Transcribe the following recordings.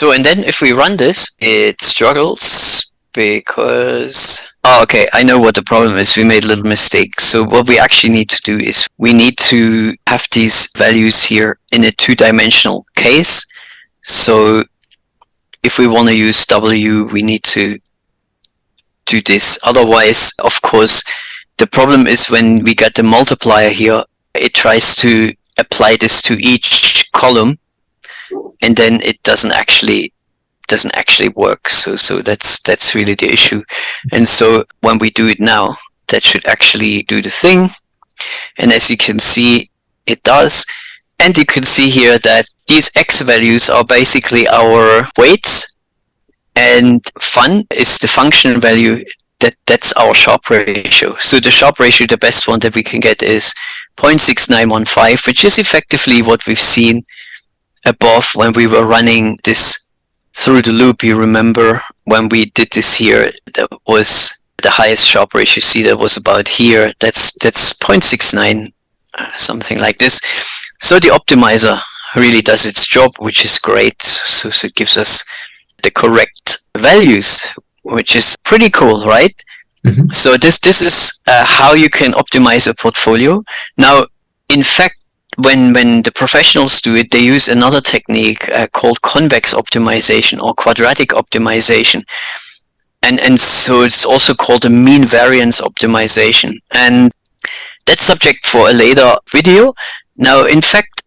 So, and then if we run this, it struggles because... Oh, okay, I know what the problem is. We made a little mistake. So what we actually need to do is we need to have these values here in a two-dimensional case. So if we want to use W, we need to do this. Otherwise, of course, the problem is when we get the multiplier here, it tries to apply this to each column, and then it doesn't actually work. So that's really the issue. And so when we do it now, that should actually do the thing. And as you can see, it does. And you can see here that these X values are basically our weights, and fun is the function value. That's our Sharpe ratio. So the Sharpe ratio, the best one that we can get is 0.6915, which is effectively what we've seen above when we were running this through the loop. You remember when we did this here, that was the highest Sharpe ratio. See, that was about here. That's 0.69, something like this. So the optimizer really does its job, which is great. So it gives us the correct values, which is pretty cool, right? Mm-hmm. So this is how you can optimize a portfolio. Now, in fact, when the professionals do it, they use another technique called convex optimization or quadratic optimization. And so it's also called a mean variance optimization. And that's subject for a later video. Now, in fact,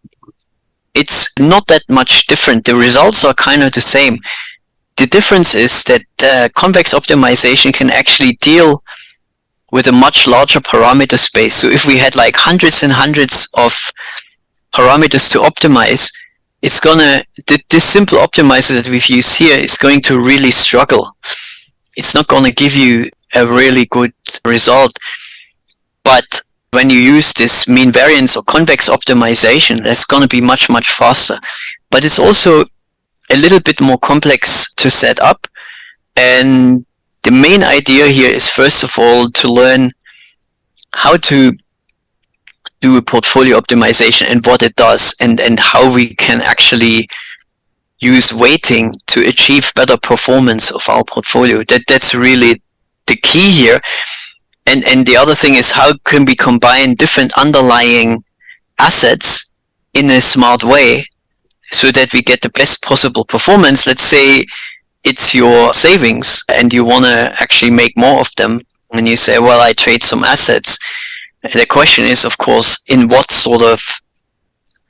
it's not that much different. The results are kind of the same. The difference is that convex optimization can actually deal with a much larger parameter space. So if we had like hundreds and hundreds of parameters to optimize, it's gonna, this simple optimizer that we've used here is going to really struggle. It's not gonna give you a really good result. But when you use this mean variance or convex optimization, that's gonna be much, much faster. But it's also a little bit more complex to set up. And the main idea here is, first of all, to learn how to do a portfolio optimization and what it does, and how we can actually use weighting to achieve better performance of our portfolio. That's really the key here. And the other thing is, how can we combine different underlying assets in a smart way so that we get the best possible performance. Let's say it's your savings and you want to actually make more of them, and you say, well, I trade some assets. And the question is, of course, in what sort of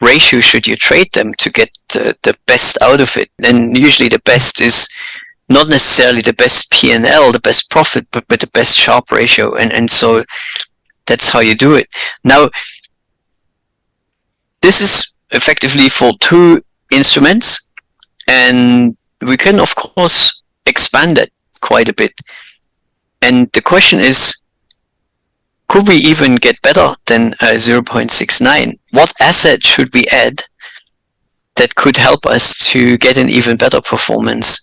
ratio should you trade them to get the best out of it? And usually the best is not necessarily the best P&L, the best profit, but the best Sharpe ratio. And so that's how you do it. Now, this is effectively for two instruments, and we can, of course, expand that quite a bit. And the question is, could we even get better than 0.69? What asset should we add that could help us to get an even better performance?